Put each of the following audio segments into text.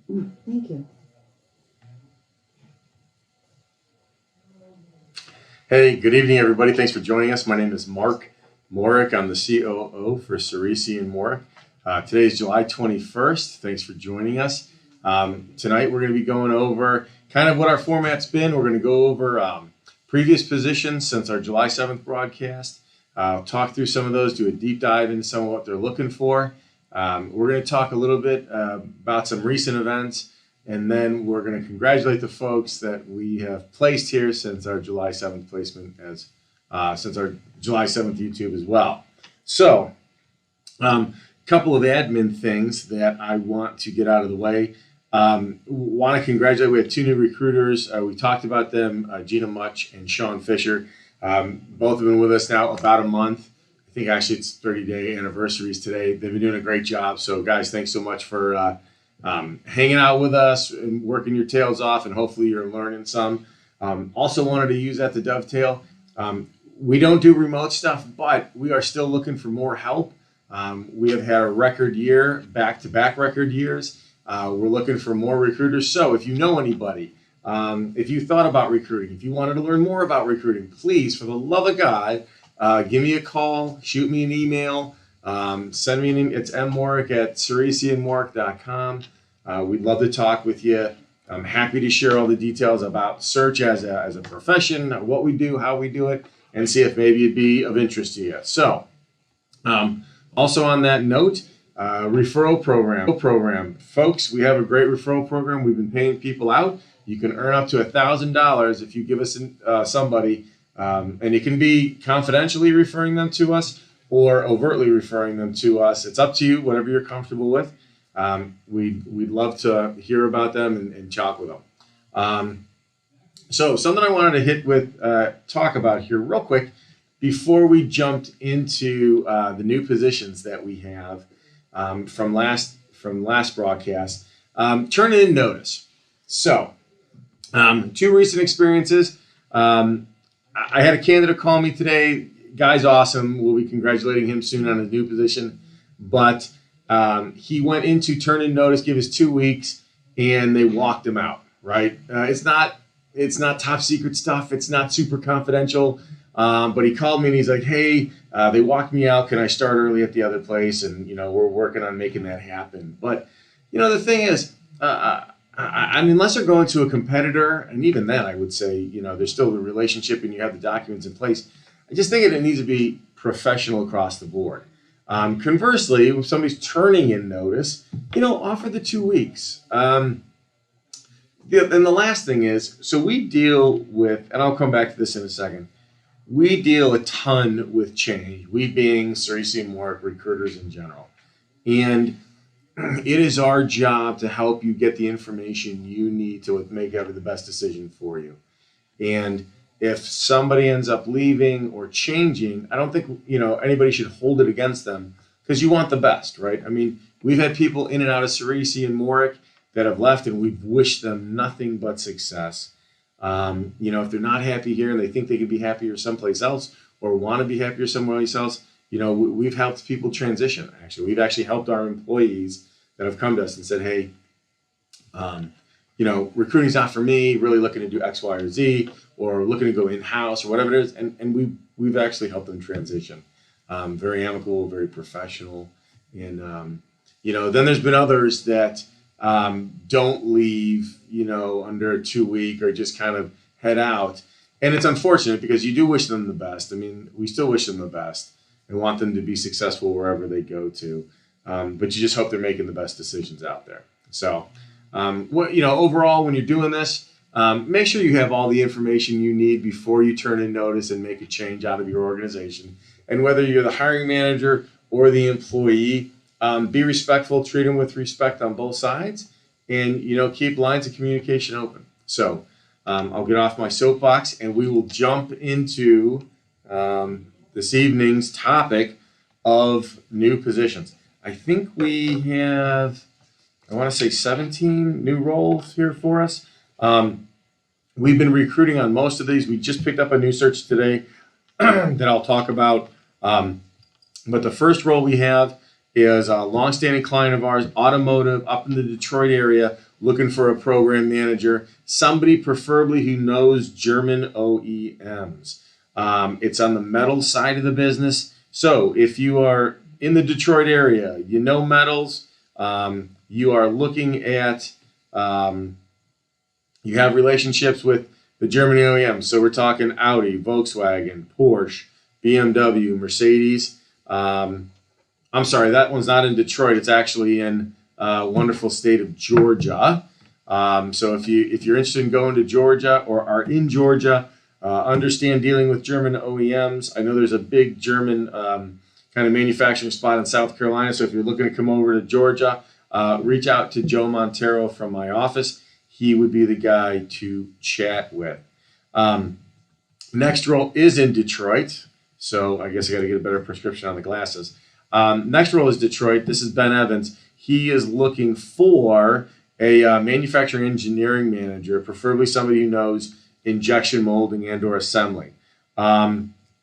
Thank you. Hey, good evening, everybody. Thanks for joining us. My name is Mark Morek. I'm the COO for Ciresi Morek. Today is July 21st. Thanks for joining us. Tonight, we're going to be going over kind of what our format's been. We're going to go over previous positions since our July 7th broadcast. Talk through some of those, do a deep dive into some of what they're looking for. We're going to talk a little bit about some recent events. And then we're going to congratulate the folks that we have placed here since our July 7th placement, since our July 7th YouTube as well. So, couple of admin things that I want to get out of the way. Want to congratulate, we have two new recruiters. We talked about them, Gina Much and Sean Fisher. Both have been with us now about a month. I think actually it's 30-day anniversaries today. They've been doing a great job. So guys, thanks so much for hanging out with us and working your tails off, and hopefully you're learning some. Also wanted to use that to dovetail. We don't do remote stuff, but we are still looking for more help. We have had a record year, back-to-back record years. We're looking for more recruiters. So if you know anybody, if you thought about recruiting, if you wanted to learn more about recruiting, please, for the love of God, give me a call, shoot me an email. Send me an email. It's mmorek@ceresiandmorek.com. We'd love to talk with you. I'm happy to share all the details about search as a profession, what we do, how we do it, and see if maybe it'd be of interest to you. So, also on that note, referral program. Folks, we have a great referral program. We've been paying people out. You can earn up to $1,000 if you give us somebody, and it can be confidentially referring them to us or overtly referring them to us. It's up to you, whatever you're comfortable with. We'd love to hear about them and talk with them. So something I wanted to talk about here real quick before we jumped into the new positions that we have from last broadcast. Turn in notice. So two recent experiences. I had a candidate call me today. Guy's awesome. We'll be congratulating him soon on his new position. But he went into turn in notice, give us 2 weeks, and they walked him out, right? It's not top secret stuff. It's not super confidential. But he called me and he's like, hey, they walked me out. Can I start early at the other place? And, we're working on making that happen. But, the thing is, unless they're going to a competitor, and even then I would say, there's still the relationship and you have the documents in place. I just think it needs to be professional across the board. Conversely, if somebody's turning in notice, offer the 2 weeks. And the last thing is, so we deal with, and I'll come back to this in a second, we deal a ton with change, we being Ciresi Morek recruiters in general. And it is our job to help you get the information you need to make the best decision for you. And if somebody ends up leaving or changing, I don't think anybody should hold it against them, because you want the best, right? I mean, we've had people in and out of Ciresi and Morek that have left, and we've wished them nothing but success. If they're not happy here and they think they could be happier someplace else or want to be happier somewhere else, we've helped people transition. Actually, we've actually helped our employees that have come to us and said, hey, recruiting's not for me, really looking to do X, Y, or Z, or looking to go in-house or whatever it is. And we've actually helped them transition. Very amicable, very professional. And, then there's been others that don't leave, under a 2 week or just kind of head out. And it's unfortunate because you do wish them the best. I mean, we still wish them the best and want them to be successful wherever they go to. But you just hope they're making the best decisions out there. So, overall, when you're doing this, make sure you have all the information you need before you turn in notice and make a change out of your organization. And whether you're the hiring manager or the employee, be respectful, treat them with respect on both sides, and keep lines of communication open. So I'll get off my soapbox and we will jump into this evening's topic of new positions. I think we have, I want to say 17 new roles here for us. We've been recruiting on most of these. We just picked up a new search today that I'll talk about. But the first role we have is a longstanding client of ours, automotive, up in the Detroit area, looking for a program manager, somebody preferably who knows German OEMs. It's on the metal side of the business. So if you are in the Detroit area, you know metals, you are looking at, you have relationships with the German OEMs. So we're talking Audi, Volkswagen, Porsche, BMW, Mercedes. I'm sorry, that one's not in Detroit. It's actually in wonderful state of Georgia. So if you're interested in going to Georgia or are in Georgia, understand dealing with German OEMs. I know there's a big German kind of manufacturing spot in South Carolina. So if you're looking to come over to Georgia, reach out to Joe Montero from my office. He would be the guy to chat with. Next role is in Detroit. So I guess I got to get a better prescription on the glasses. Next role is Detroit. This is Ben Evans. He is looking for a manufacturing engineering manager, preferably somebody who knows injection molding and or assembly.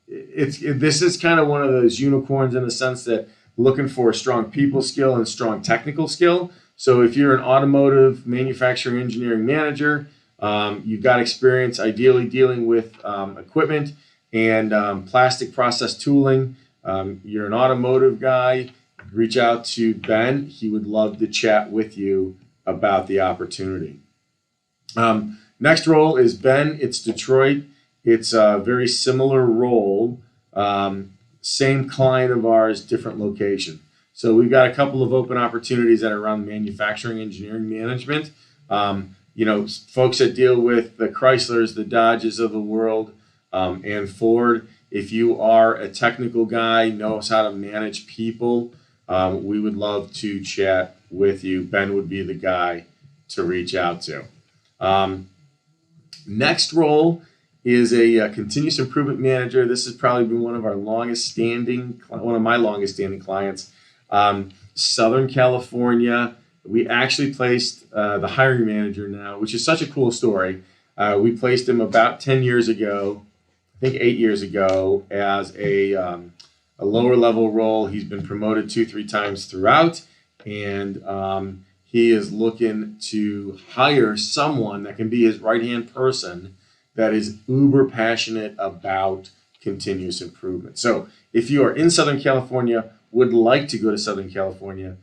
This is kind of one of those unicorns in the sense that looking for a strong people skill and strong technical skill. So if you're an automotive manufacturing engineering manager, you've got experience ideally dealing with equipment and plastic process tooling. You're an automotive guy, reach out to Ben. He would love to chat with you about the opportunity. Next role is Ben. It's Detroit. It's a very similar role. Same client of ours, different location. So we've got a couple of open opportunities that are around manufacturing engineering management. Folks that deal with the Chryslers, the Dodges of the world, and Ford. If you are a technical guy, knows how to manage people, we would love to chat with you. Ben would be the guy to reach out to. Next role is a continuous improvement manager. This has probably been one of my longest standing clients. Southern California. We actually placed the hiring manager now, which is such a cool story. We placed him about 10 years ago, I think 8 years ago, as a lower level role. He's been promoted 2-3 times throughout, and he is looking to hire someone that can be his right-hand person that is uber passionate about continuous improvement. So if you are in Southern California, would like to go to Southern California,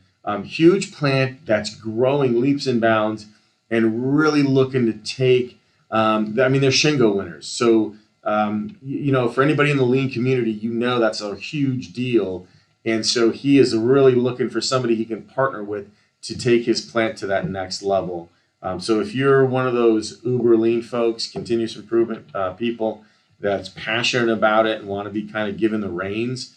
huge plant that's growing leaps and bounds and really looking to take, they're Shingo winners. So, for anybody in the lean community, that's a huge deal. And so he is really looking for somebody he can partner with to take his plant to that next level. So if you're one of those uber lean folks, continuous improvement people that's passionate about it and want to be kind of given the reins,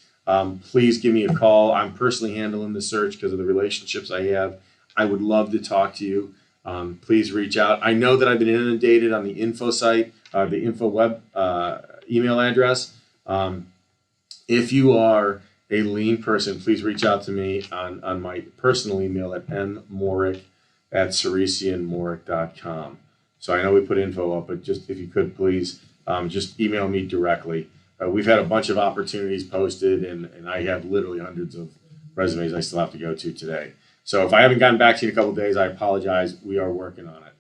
please give me a call. I'm personally handling the search because of the relationships I have. I would love to talk to you. Please reach out. I know that I've been inundated on the info site, the info web email address. If you are a lean person, please reach out to me on my personal email at m.morek@ceresiandmorek.com. So I know we put info up, but just if you could please just email me directly. We've had a bunch of opportunities posted, and I have literally hundreds of resumes I still have to go to today. So if I haven't gotten back to you in a couple of days, I apologize. We are working on it.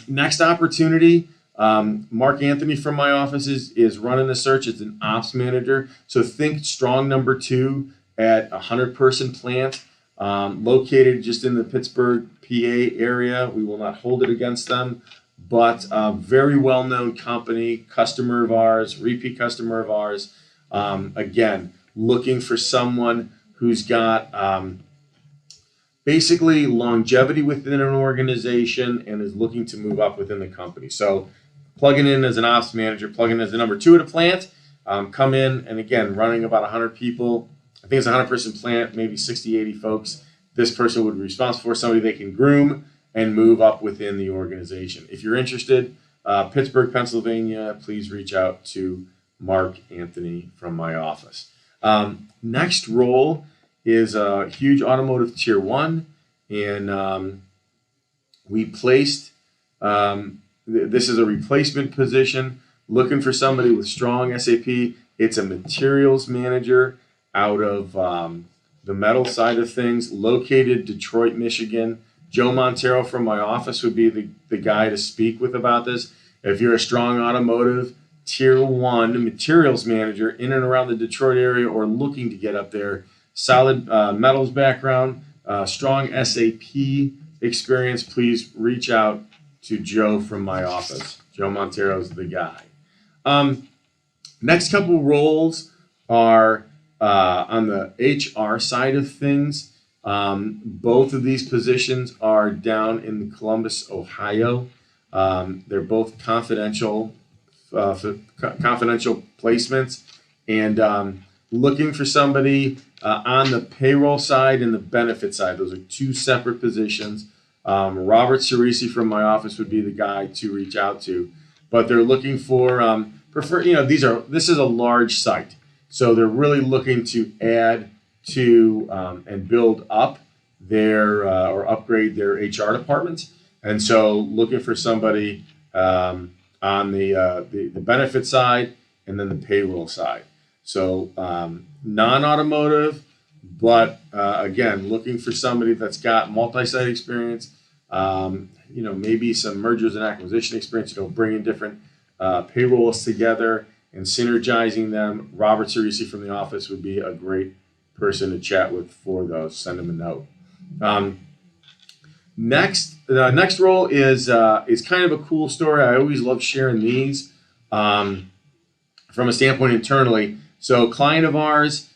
Next opportunity, Mark Anthony from my office is running the search. It's an ops manager. So think strong number 2 at a 100-person plant located just in the Pittsburgh, PA area. We will not hold it against them. But a very well-known company, customer of ours, repeat customer of ours. Again, looking for someone who's got basically longevity within an organization and is looking to move up within the company. So plugging in as an ops manager, plugging in as the number 2 at a plant, come in and again, running about 100 people. I think it's a 100-person plant, maybe 60, 80 folks. This person would be responsible for somebody they can groom and move up within the organization. If you're interested, Pittsburgh, Pennsylvania, please reach out to Mark Anthony from my office. Next role is a huge automotive tier 1, and we placed, this is a replacement position, looking for somebody with strong SAP. It's a materials manager out of the metal side of things, located Detroit, Michigan. Joe Montero from my office would be the guy to speak with about this. If you're a strong automotive tier 1 materials manager in and around the Detroit area or looking to get up there, solid metals background, strong SAP experience, please reach out to Joe from my office. Joe Montero is the guy. Next couple roles are on the HR side of things. Both of these positions are down in Columbus, Ohio. They're both confidential placements, and looking for somebody on the payroll side and the benefit side. Those are two separate positions. Robert Ciresi from my office would be the guy to reach out to, but they're looking for this is a large site, so they're really looking to add to and build up their or upgrade their HR department, and so looking for somebody on the benefit side and then the payroll side. So non-automotive, but again, looking for somebody that's got multi-site experience, maybe some mergers and acquisition experience, bringing different payrolls together and synergizing them. Robert Ciresi from the office would be a great person to chat with for those. Send him a note. The next role is kind of a cool story. I always love sharing these from a standpoint internally. So, client of ours,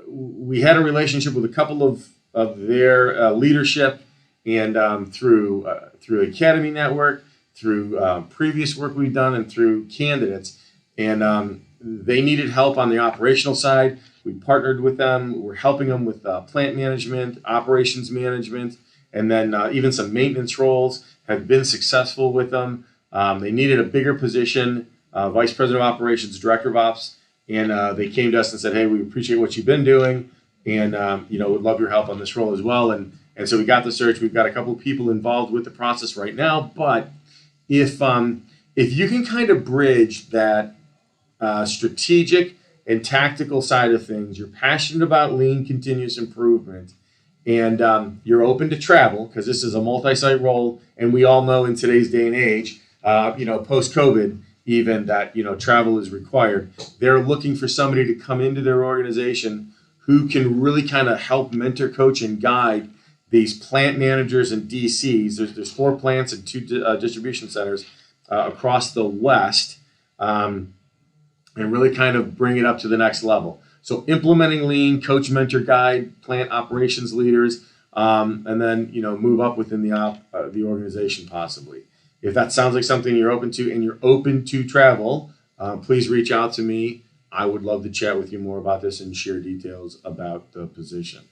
we had a relationship with a couple of their leadership, and through Academy Network, through previous work we've done, and through candidates, and they needed help on the operational side. We partnered with them. We're helping them with plant management, operations management, and then even some maintenance roles. Have been successful with them. They needed a bigger position, Vice President of Operations, Director of Ops, and they came to us and said, "Hey, we appreciate what you've been doing, and would love your help on this role as well." And so we got the search. We've got a couple of people involved with the process right now. But if you can kind of bridge that strategic and tactical side of things, you're passionate about lean continuous improvement, and you're open to travel, because this is a multi-site role, and we all know in today's day and age, post-COVID, even that travel is required. They're looking for somebody to come into their organization who can really kind of help mentor, coach, and guide these plant managers and DCs. There's 4 plants and 2 distribution centers across the West, and really kind of bring it up to the next level. So implementing lean, coach, mentor, guide, plant operations leaders, and then move up within the organization possibly. If that sounds like something you're open to, and you're open to travel, please reach out to me. I would love to chat with you more about this and share details about the position.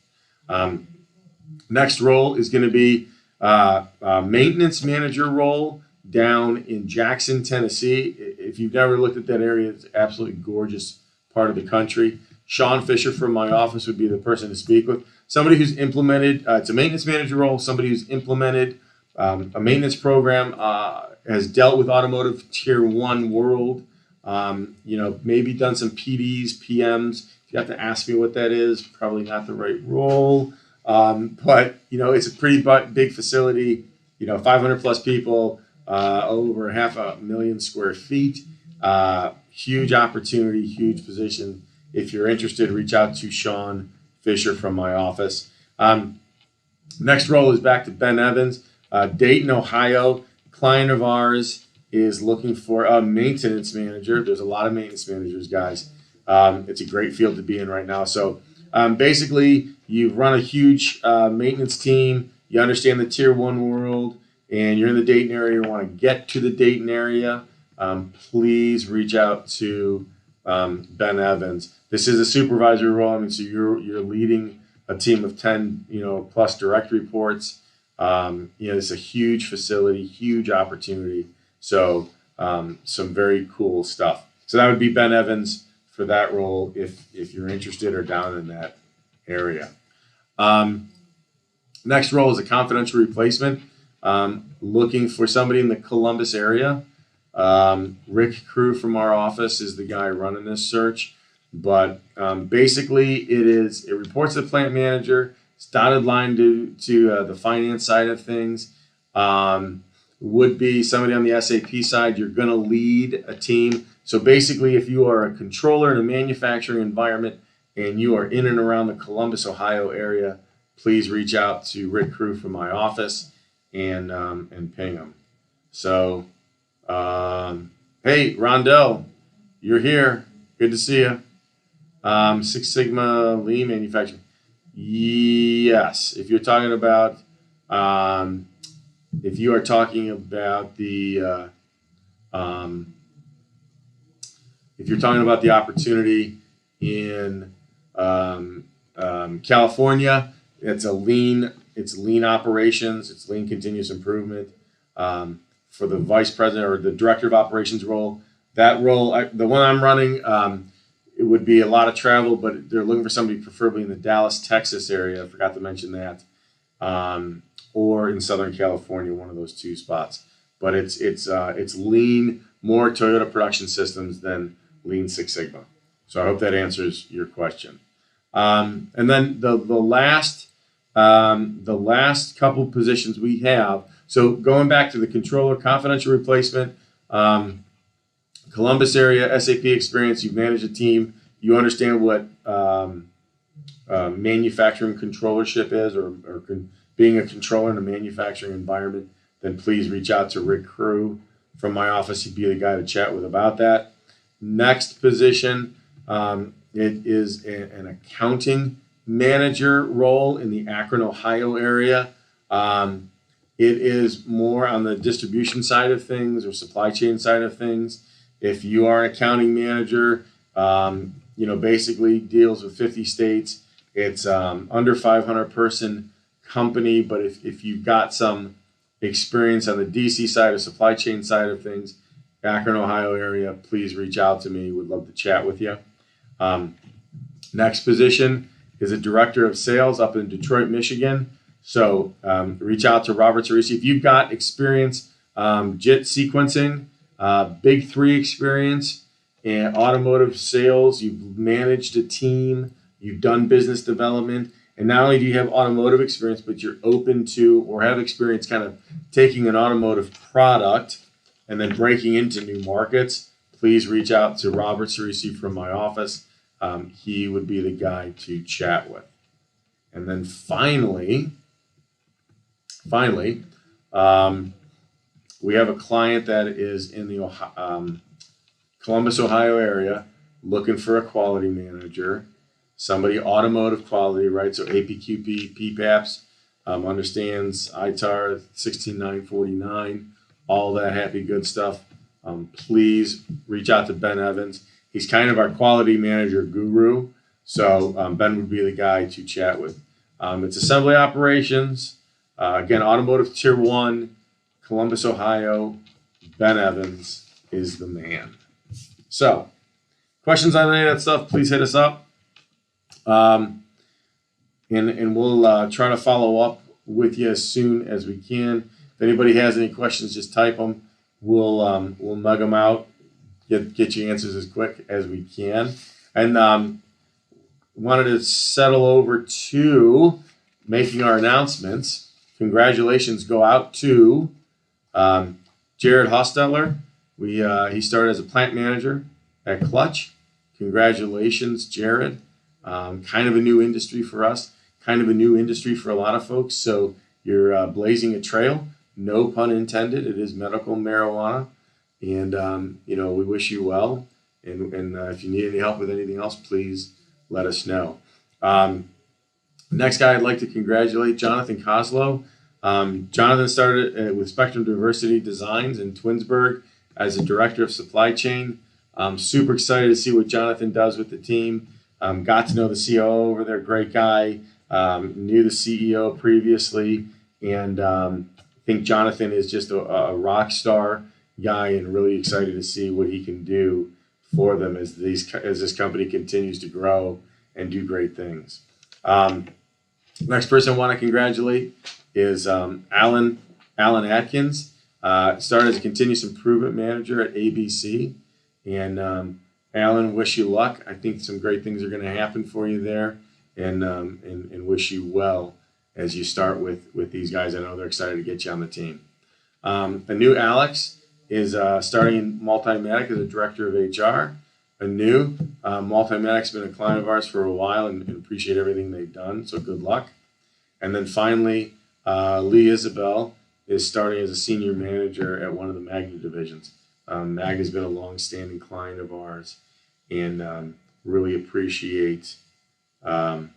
Next role is going to be a maintenance manager role down in Jackson, Tennessee. If you've never looked at that area, it's an absolutely gorgeous part of the country. Sean Fisher from my office would be the person to speak with. Somebody who's implemented, it's a maintenance manager role, somebody who's implemented a maintenance program, has dealt with automotive tier 1 world, maybe done some PDs, PMs. If you have to ask me what that is, probably not the right role. But it's a pretty big facility, 500 plus people, over 500,000 square feet, huge opportunity, huge position. If you're interested, reach out to Sean Fisher from my office. Next role is back to Ben Evans, Dayton, Ohio. Client of ours is looking for a maintenance manager. There's a lot of maintenance managers, guys. It's a great field to be in right now. So basically, you run a huge maintenance team. You understand the tier 1 world, and you're in the Dayton area, you want to get to the Dayton area, please reach out to Ben Evans. This is a supervisory role. So you're leading a team of 10, plus direct reports. It's a huge facility, huge opportunity. So some very cool stuff. So that would be Ben Evans for that role if you're interested or down in that area. Next role is a confidential replacement. Looking for somebody in the Columbus area. Rick Crew from our office is the guy running this search. But basically, it reports to the plant manager. It's dotted line to the finance side of things. Would be somebody on the SAP side. You're going to lead a team. So basically, if you are a controller in a manufacturing environment and you are in and around the Columbus, Ohio area, please reach out to Rick Crew from my office and ping him. So, hey, Rondell, you're here. Good to see you. Six Sigma Lean manufacturing. Yes, if you're talking about if you are talking about the if you're talking about the opportunity in California, it's lean operations, it's lean continuous improvement for the vice president or the director of operations role. That role, the one I'm running, it would be a lot of travel, but they're looking for somebody preferably in the Dallas, Texas area. I forgot to mention that, or in Southern California, one of those two spots. But it's lean, more Toyota Production Systems than Lean Six Sigma. So I hope that answers your question. And then the last couple positions we have. So going back to the controller, confidential replacement, Columbus area, SAP experience. You've managed a team. You understand what manufacturing controllership is, or being a controller in a manufacturing environment. Then please reach out to Rick Crew from my office. He'd be the guy to chat with about that. Next position, it is an accounting manager role in the Akron, Ohio area. It is more on the distribution side of things or supply chain side of things. If you are an accounting manager, basically deals with 50 states. It's under 500 person company, but if you've got some experience on the DC side or supply chain side of things, Akron, Ohio area, please reach out to me. Would love to chat with you. Next position is a director of sales up in Detroit, Michigan. So reach out to Robert Ciresi. If you've got experience, JIT sequencing, Big Three experience, and automotive sales, you've managed a team, you've done business development, and not only do you have automotive experience, but you're open to or have experience kind of taking an automotive product and then breaking into new markets, please reach out to Robert Ciresi from my office. He would be the guy to chat with. And then finally, we have a client that is in the Columbus, Ohio area looking for a quality manager, somebody automotive quality, right? So APQP, PPAPs, understands ITAR 16949, all that happy good stuff. Please reach out to Ben Evans. He's kind of our quality manager guru. So Ben would be the guy to chat with. It's assembly operations. Again, automotive tier 1, Columbus, Ohio. Ben Evans is the man. So, questions on any of that stuff, please hit us up. And we'll try to follow up with you as soon as we can. If anybody has any questions, just type them. We'll nug them out, get you answers as quick as we can. And wanted to settle over to making our announcements. Congratulations go out to Jared Hostetler. He started as a plant manager at Clutch. Congratulations, Jared. Kind of a new industry for us, kind of a new industry for a lot of folks. So you're blazing a trail, no pun intended. It is medical marijuana. And, we wish you well. And if you need any help with anything else, please let us know. Next guy I'd like to congratulate, Jonathan Koslow. Jonathan started with Spectrum Diversity Designs in Twinsburg as a director of supply chain. I'm super excited to see what Jonathan does with the team. Got to know the COO over there, great guy. Knew the CEO previously, and I think Jonathan is just a rock star guy, and really excited to see what he can do for them as this company continues to grow and do great things. Next person I want to congratulate is Alan Atkins. Started as a continuous improvement manager at ABC, and Alan, wish you luck. I think some great things are going to happen for you there, and wish you well as you start with these guys. I know they're excited to get you on the team. A new Alex is starting in Multimatic as a director of HR. A new Multimatic's been a client of ours for a while, and appreciate everything they've done. So good luck. And then finally, Lee Isabel is starting as a senior manager at one of the Magna divisions. Mag has been a long-standing client of ours, and really appreciate the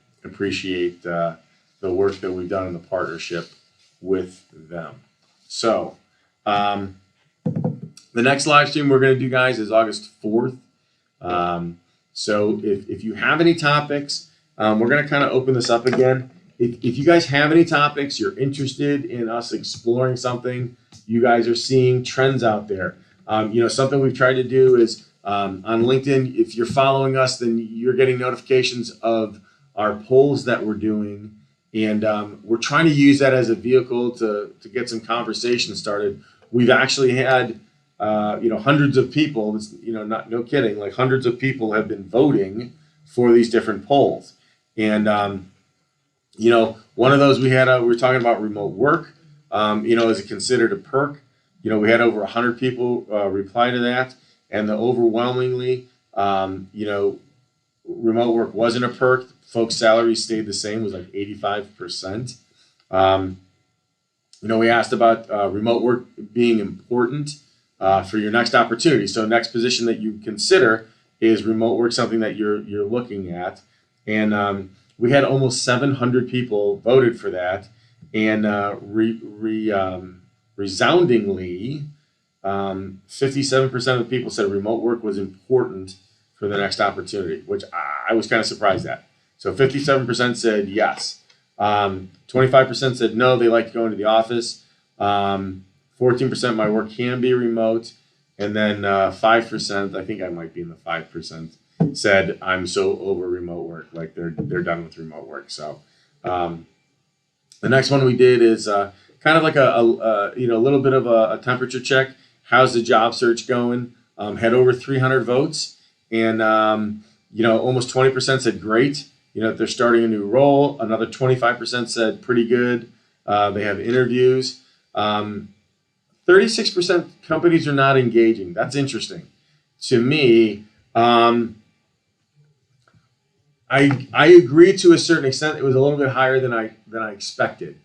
work that we've done in the partnership with them. So the next live stream we're going to do, guys, is August 4th. So if you have any topics, we're going to kind of open this up again. If you guys have any topics, you're interested in us exploring something, you guys are seeing trends out there. Something we've tried to do is on LinkedIn, if you're following us, then you're getting notifications of our polls that we're doing. And we're trying to use that as a vehicle to get some conversation started. We've actually had, hundreds of people, no kidding, like hundreds of people have been voting for these different polls. And, one of those we were talking about remote work, is it considered a perk? We had over 100 people reply to that. And overwhelmingly, remote work wasn't a perk. Folks' salaries stayed the same, was like 85%. We asked about remote work being important for your next opportunity. So next position that you consider is remote work, something that you're looking at. And we had almost 700 people voted for that. And resoundingly, 57% of the people said remote work was important for the next opportunity, which I was kind of surprised at. So 57% said yes. 25% said no, they like going to the office. 14% my work can be remote. And then 5%, I think I might be in the 5%, said I'm so over remote work, like they're done with remote work. So the next one we did is kind of like a little bit of a temperature check. How's the job search going? Had over 300 votes, and almost 20% said great. They're starting a new role. Another 25% said pretty good. They have interviews. 36% companies are not engaging. That's interesting to me. I agree to a certain extent. It was a little bit higher than I expected.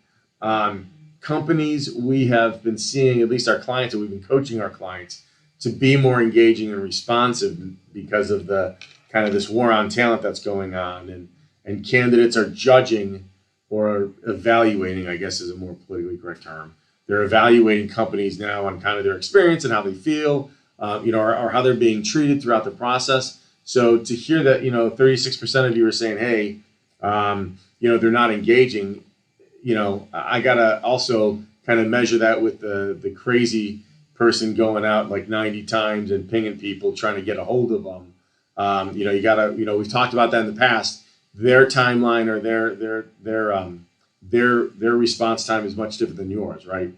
Companies we have been seeing, at least our clients, and we've been coaching our clients to be more engaging and responsive because of the kind of this war on talent that's going on, and candidates are judging or evaluating, I guess is a more politically correct term. They're evaluating companies now on kind of their experience and how they feel, or how they're being treated throughout the process. So to hear that, 36% of you are saying, hey, they're not engaging, I got to also kind of measure that with the crazy person going out like 90 times and pinging people, trying to get a hold of them. You got to, we've talked about that in the past. Their timeline or their response time is much different than yours, right?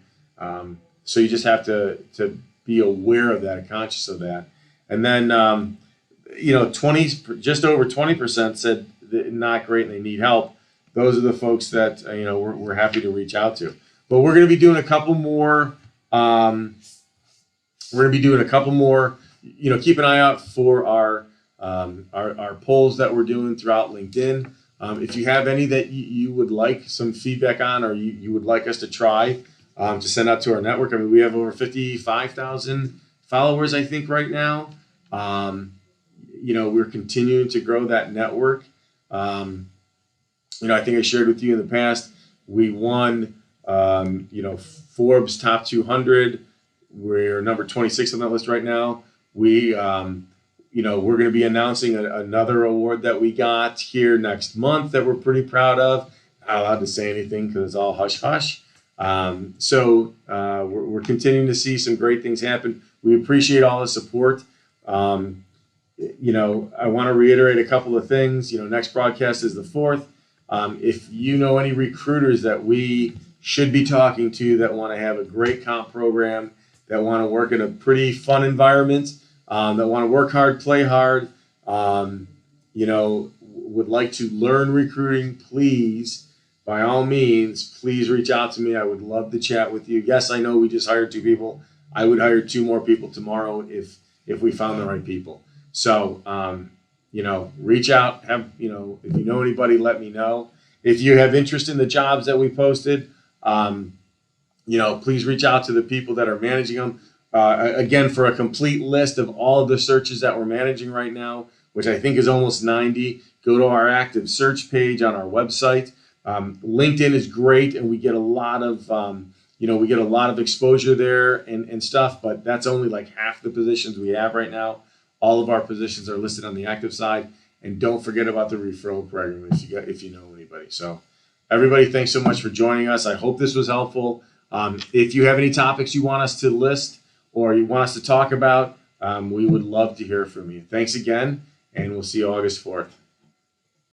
So you just have to be aware of that, conscious of that. And then, just over 20% said not great and they need help. Those are the folks that, we're happy to reach out to. But we're going to be doing a couple more. Keep an eye out for our polls that we're doing throughout LinkedIn. If you have any that you would like some feedback on, or you would like us to try to send out to our network. I mean, we have over 55,000 followers, I think, right now. We're continuing to grow that network. I think I shared with you in the past, we won, Forbes Top 200. We're number 26 on that list right now. We're going to be announcing another award that we got here next month that we're pretty proud of. Not allowed to say anything because it's all hush hush. So we're continuing to see some great things happen. We appreciate all the support. I want to reiterate a couple of things. Next broadcast is the 4th. If you know any recruiters that we should be talking to that want to have a great comp program, that want to work in a pretty fun environment, that want to work hard, play hard, would like to learn recruiting, please, by all means, please reach out to me. I would love to chat with you. Yes, I know we just hired 2 people. I would hire 2 more people tomorrow if we found the right people. So, reach out. If you know anybody, let me know. If you have interest in the jobs that we posted, please reach out to the people that are managing them. Again, for a complete list of all of the searches that we're managing right now, which I think is almost 90, go to our active search page on our website. LinkedIn is great, and we get a lot of exposure there and stuff, but that's only like half the positions we have right now. All of our positions are listed on the active side, and don't forget about the referral program if you know anybody. So, everybody, thanks so much for joining us. I hope this was helpful. If you have any topics you want us to list or you want us to talk about, we would love to hear from you. Thanks again, and we'll see you August 4th.